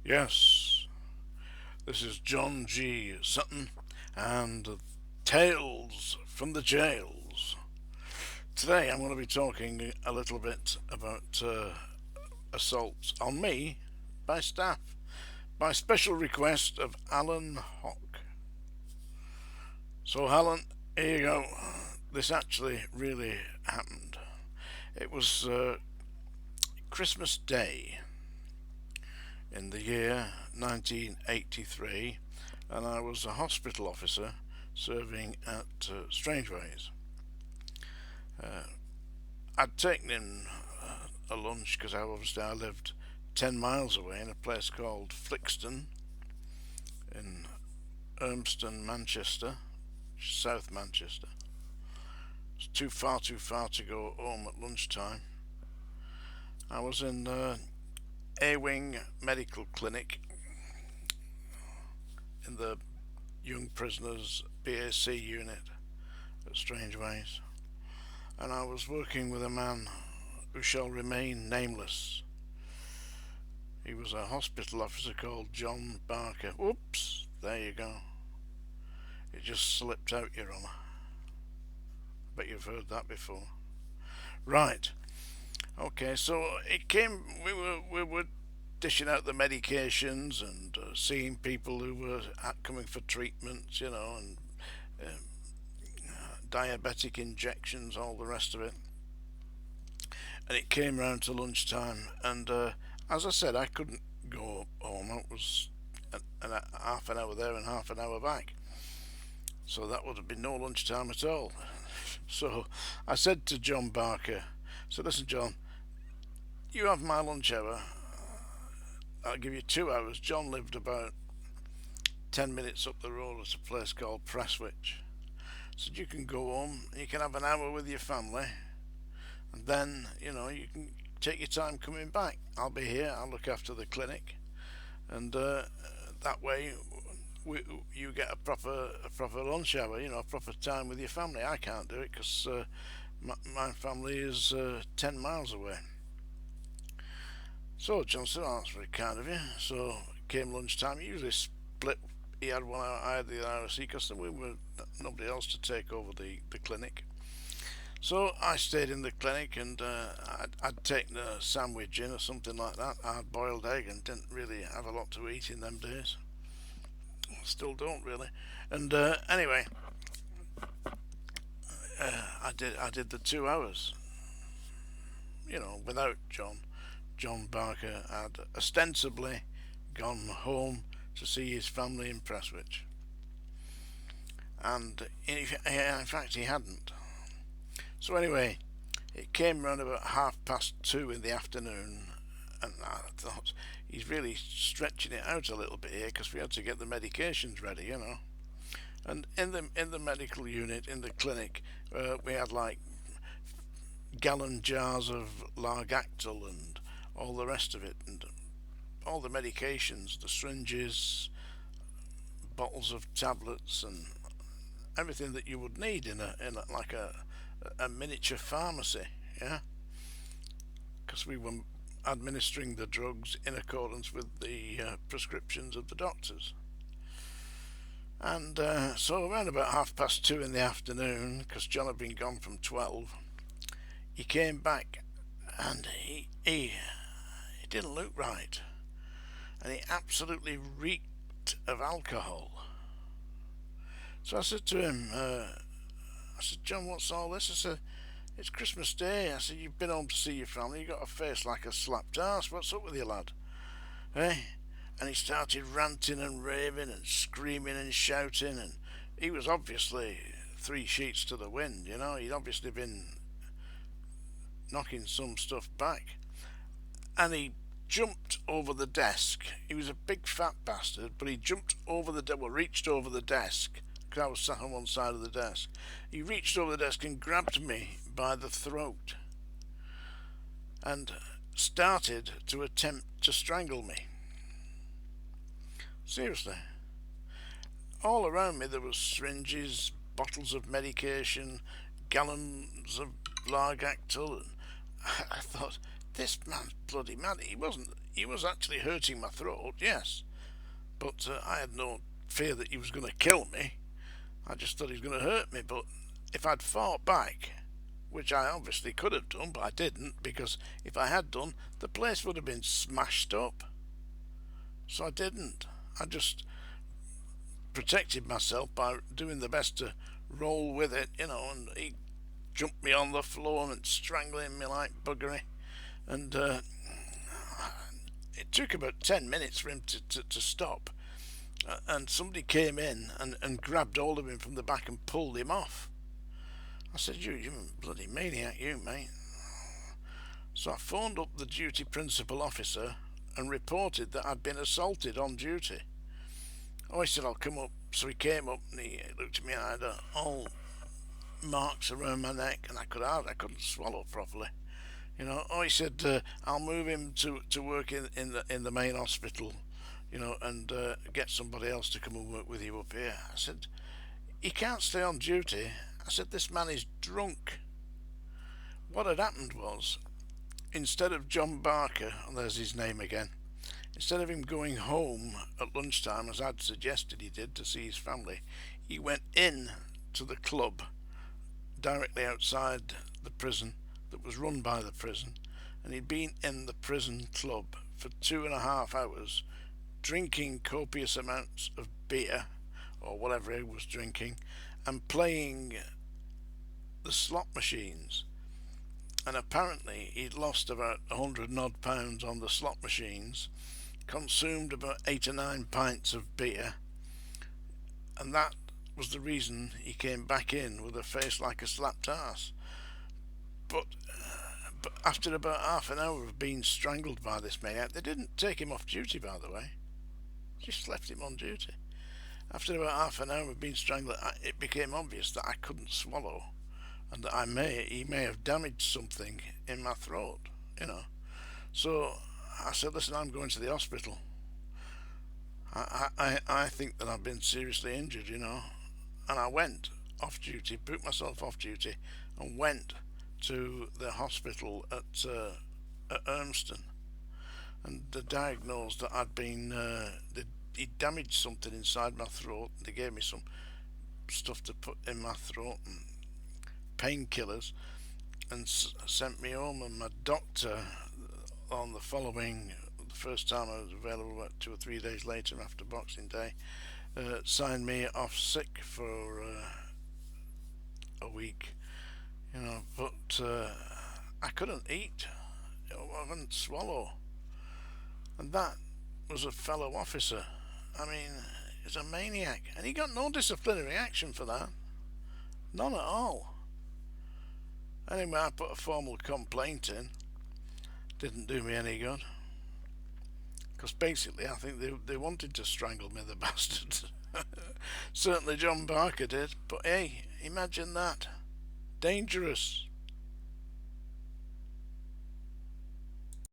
Yes, this is John G. Sutton and Tales from the Jails. Today I'm going to be talking a little bit about assaults on me by staff, by special request of Alan Hock. So, Alan, here you go. This actually really happened. It was Christmas Day in the year 1983, and I was a hospital officer serving at Strangeways. I'd taken in a lunch because I lived 10 miles away in a place called Flixton in Urmston, Manchester, South Manchester. It's too far to go home at lunchtime. I was in A-Wing Medical Clinic in the Young Prisoners BAC unit at Strangeways, and I was working with a man who shall remain nameless. He was a hospital officer called John Barker. Whoops, there you go. It just slipped out, Your Honour. Bet you've heard that before. Right. Okay, so it came. We were dishing out the medications and seeing people who were coming for treatments, and diabetic injections, all the rest of it. And it came round to lunchtime, and as I said, I couldn't go home. It was half an hour there and half an hour back, so that would have been no lunchtime at all. So I said to John Barker, "So listen, John, you have my lunch hour. I'll give you 2 hours." John lived about 10 minutes up the road at a place called Prestwich. Said you can go home, you can have an hour with your family, and then you can take your time coming back. I'll be here. I'll look after the clinic, and that way you get a proper lunch hour. A proper time with your family. I can't do it because my family is 10 miles away. So John said, "Oh, that's very kind of you." So came lunchtime. Usually split. He had 1 hour, I had the other hour, because we were nobody else to take over the clinic. So I stayed in the clinic, and I'd taken a sandwich in or something like that, hard boiled egg, and didn't really have a lot to eat in them days. Still don't really. And anyway, I did the 2 hours, without John. John Barker had ostensibly gone home to see his family in Prestwich, and in fact he hadn't. So anyway, it came round about 2:30 in the afternoon, and I thought he's really stretching it out a little bit here because we had to get the medications ready. And in the medical unit in the clinic, we had like gallon jars of Largactil and all the rest of it, and all the medications, the syringes, bottles of tablets, and everything that you would need in a miniature pharmacy, yeah. Because we were administering the drugs in accordance with the prescriptions of the doctors. And so around about 2:30 in the afternoon, because John had been gone from 12, he came back, and he didn't look right, and he absolutely reeked of alcohol. So I said to him, I said, "John, what's all this?" I said, "It's Christmas Day." I said, "You've been home to see your family. You got a face like a slapped arse. What's up with you, lad?" Eh? And he started ranting and raving and screaming and shouting, and he was obviously three sheets to the wind. He'd obviously been knocking some stuff back, and he jumped over the desk. He was a big fat bastard, but he jumped over reached over the desk, because I was sat on one side of the desk. He reached over the desk and grabbed me by the throat and started to attempt to strangle me. Seriously. All around me there was syringes, bottles of medication, gallons of Largactil, and I thought, this man's bloody mad. He wasn't. he was actually hurting my throat, yes, but I had no fear that he was going to kill me. I just thought he was going to hurt me. But if I'd fought back, which I obviously could have done, but I didn't, because if I had done, the place would have been smashed up. So I didn't. I just protected myself by doing the best to roll with it, and he jumped me on the floor and strangling me like buggery. And it took about 10 minutes for him to stop. And somebody came in and grabbed hold of him from the back and pulled him off. I said, you bloody maniac, you, mate. So I phoned up the duty principal officer and reported that I'd been assaulted on duty. Oh, he said, I'll come up. So he came up and he looked at me and I had all marks around my neck and I couldn't swallow properly. Oh, he said, I'll move him to work in the main hospital, and get somebody else to come and work with you up here. I said, he can't stay on duty. I said, this man is drunk. What had happened was, instead of John Barker, and there's his name again, instead of him going home at lunchtime, as I'd suggested he did, to see his family, he went in to the club directly outside the prison that was run by the prison, and he'd been in the prison club for 2.5 hours, drinking copious amounts of beer, or whatever he was drinking, and playing the slot machines. And apparently he'd lost about 100 and odd pounds on the slot machines, consumed about 8 or 9 pints of beer, and that was the reason he came back in with a face like a slapped arse. But after about half an hour of being strangled by this maniac, they didn't take him off duty, by the way, just left him on duty. After about half an hour of being strangled, it became obvious that I couldn't swallow, and that he may have damaged something in my throat, So I said, listen, I'm going to the hospital. I think that I've been seriously injured, and I went off duty, booked myself off duty, and went to the hospital at Urmston, and they diagnosed that I'd been he damaged something inside my throat. They gave me some stuff to put in my throat and painkillers, and sent me home. And my doctor, on the first time I was available, about 2 or 3 days later after Boxing Day, signed me off sick for a week. But I couldn't eat. I couldn't swallow. And that was a fellow officer. I mean, he's a maniac. And he got no disciplinary action for that. None at all. Anyway, I put a formal complaint in. Didn't do me any good. Because basically, I think they wanted to strangle me, the bastards. Certainly John Barker did. But hey, imagine that. Dangerous.